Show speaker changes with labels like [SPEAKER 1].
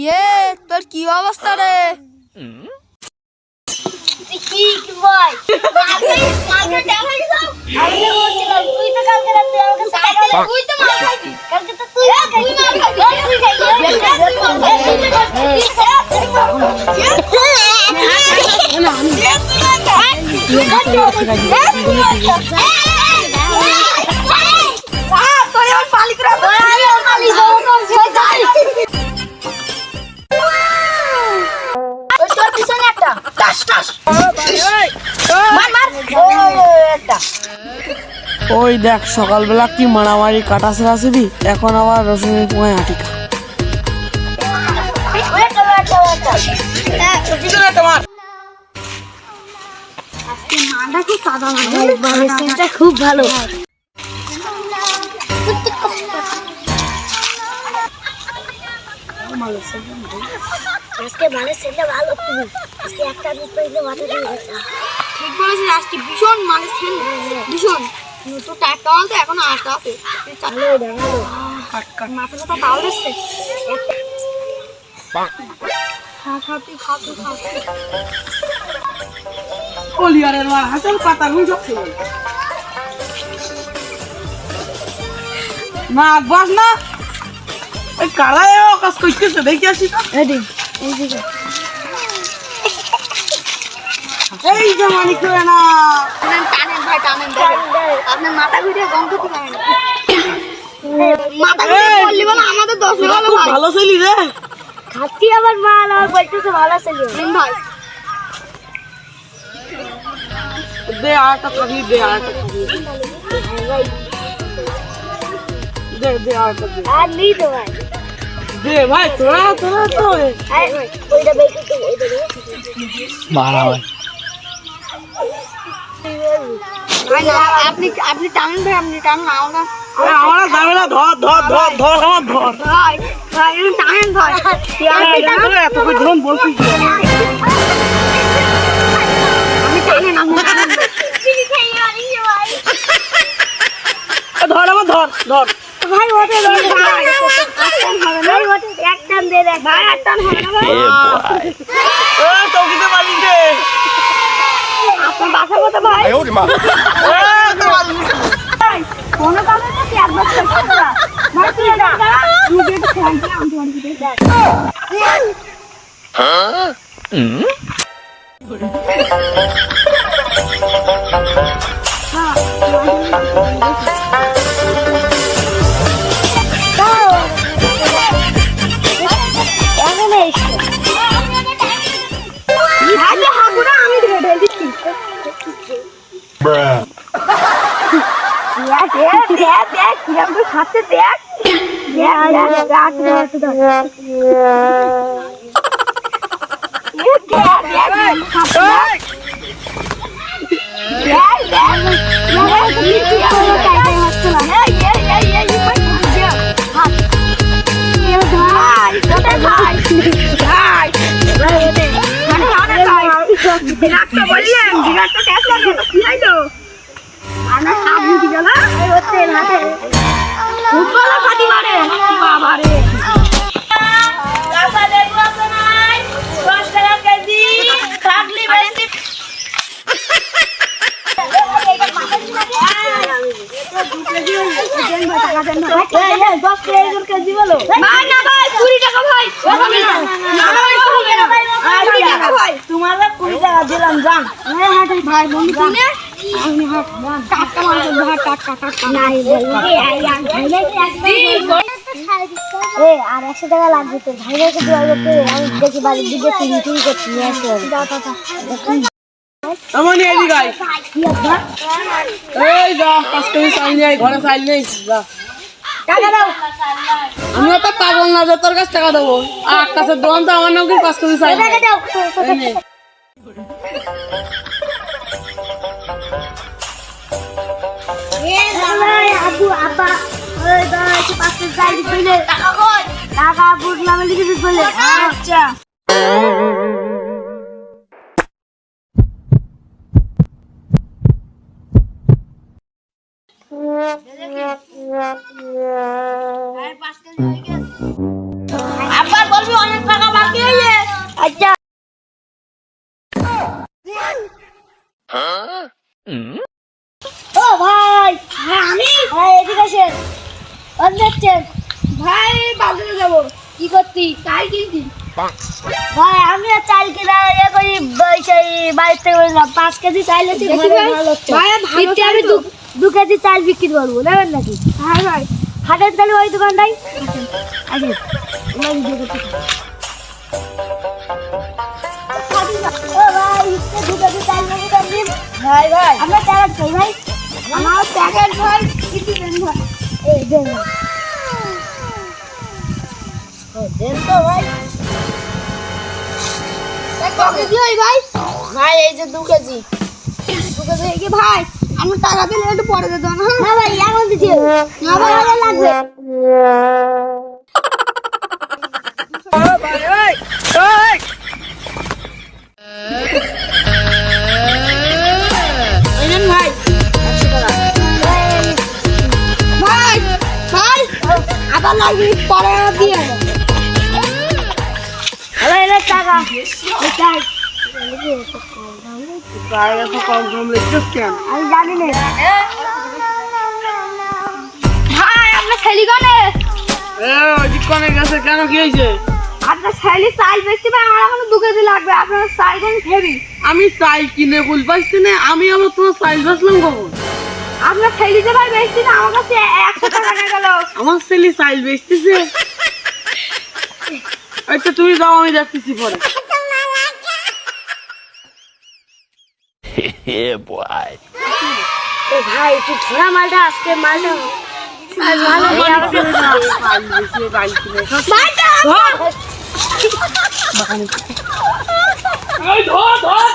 [SPEAKER 1] ইয়ে তোর কি অবস্থা রে?
[SPEAKER 2] ওই দেখ সকালবেলা কি মারামারি কাটাছে আসবি, এখন আবার রসুনের পোঙায় আটিকা।
[SPEAKER 1] খুব ভালো। আজকে মানে সেটা ভালো খুবই। আজকে একটা দুটো ইলে মাথা দিয়ে গেছে। ঠিক বলেছিস, আজকে ভীষণ মানে সেল ভীষণ। তো টাকা মাল তো এখন আটটা আছে। চালু দেখালো। মাথাটা তো তাও দিচ্ছে।
[SPEAKER 2] কলিয়ারের মার হাতের পাতা গুলো যাচ্ছে না, বাস না এই কারায় কাজ করতেছে, দেখি আসি তো। এই যে মানিক করে না
[SPEAKER 1] টানেন ভাই, টানেন আপনার মাথা ঘুরে গন্ধ কি পাবেন? মাথা ঘুরে বললি বলে আমাদের 10 ভালো ভাই।
[SPEAKER 2] ভালো ছিলি রে,
[SPEAKER 1] খাচ্ছি আবার মাল আর বলতেছে ভালো ছিল ভাই।
[SPEAKER 2] দে আরেকটা থাকলি, দে আরেকটা থাকলি, দে দে আরেকটা দে।
[SPEAKER 1] আর নেই তো ভাই।
[SPEAKER 2] দে ভাই, তোরা তোরা তো
[SPEAKER 1] আরে ভাই ওইটা বেশি তো ওইটা
[SPEAKER 2] মারা ভাই।
[SPEAKER 1] ভাই না, আপনি আপনি টানেন ভাই, আপনি টানেন আমরা
[SPEAKER 2] আমরা যাবে না, ধর ধর ধর ধর আমার ধর
[SPEAKER 1] ভাই ভাই টানেন ভাই।
[SPEAKER 2] এত করে ধরুন বলছি
[SPEAKER 1] আমি টানেন আমি টানেন
[SPEAKER 2] ধর আমার ধর ধর
[SPEAKER 1] ভাই ওটা ভাই একটান হবে না, ওটা একটান দে দেখ ভাই, একটান হবে না ভাই।
[SPEAKER 2] ও চৌকিতে মালিক রে,
[SPEAKER 1] আপনার বাসা কত ভাই?
[SPEAKER 2] ও তো মালিক
[SPEAKER 1] কোনো কামে না কি একবার করছিস না ভাই, তুই এটা তুই যে ফোন করে আমি তোমার দিতে দেখ। খাচ্ছে দেখ তোমার 20 টাকা দিলাম জান। ভাই বন্ধু টাটকা মাংস টাটকা টাটকা নাই আর 100 টাকা লাগবে তো ভাই ভাইকে দেওয়া করতে। আমি দেখি বাড়ির দিকে চুরি করছি নিয়ে আসতে হবে।
[SPEAKER 2] আমার নিয়ে এলি গাই এই যা 5 কেজি চাল নিয়ে আয়, ঘরে চাল নেই যা
[SPEAKER 1] টাকা দাও।
[SPEAKER 2] আমি তো পাগল না যে তোর কাছে টাকা দেবো। আর আকাশের দোকান তো আমার নাম কি 5 কেজি চাল
[SPEAKER 1] টাকা দাও। আবু আব্বা ওই দাঁড়া 5 কেজি চাল দিলে টাকা কই? টাকা বুঝলাম লিখে দিলে। আচ্ছা আবার বলবি অনেক আচ্ছা ও ভাই হ্যাঁ আমি ভাই এদিকে আসেন যাচ্ছেন ভাই বাজারে যাবো কি করতি চাল কিনতি ভাই আমি আর চাল কিনা ইয়ে করি সেই বাড়ির থেকে বললাম 5 কেজি চাল আছে ভাই ভালো আমি 2 কেজি চাল বিক্রি করবো নেবেন নাকি হ্যাঁ ভাই হাটের তাহলে ওই দোকানটাই আগে ভাই ভাই আমরা প্যাকেট খাই ভাই আমার প্যাকেট ভাই কিছু দেন ভাই এই দেন দেন তো ভাই কত কেজি হয় ভাই ভাই এই যে 2 কেজি 2 কেজি কি ভাই আমার টাকা দিলে একটু পরে দিতে না না ভাই এখন দিছি না ভাই আমার লাগবে ভাই ভাই ভাই আবার লাগবে পরে দিয়ে হ্যালো এলে টাকা এটাই আমি জানি না ভাই আপনার ছেলে কোনে
[SPEAKER 2] গেছে কেন কি হয়েছে?
[SPEAKER 1] আপনার ছেলে চাল বেচতে পারে আমার এখন 2 কেজি লাগবে আপনার চাল কোন হেভি
[SPEAKER 2] আমি চাল কিনে ফুল পাইছি না আমি আবার তোমার চাল বেচলাম কখন?
[SPEAKER 1] আপনার ছেলে যে ভাই বেচতে না আমার কাছে 100 টাকা নিয়ে গেল
[SPEAKER 2] আমার ছেলে চাল বেচতেছে আচ্ছা তুমি যাও আমি দেখতেছি পরে
[SPEAKER 1] ও ভাই তুই ধরা মালটা আজকে মালটা আজ ভালো
[SPEAKER 2] ধর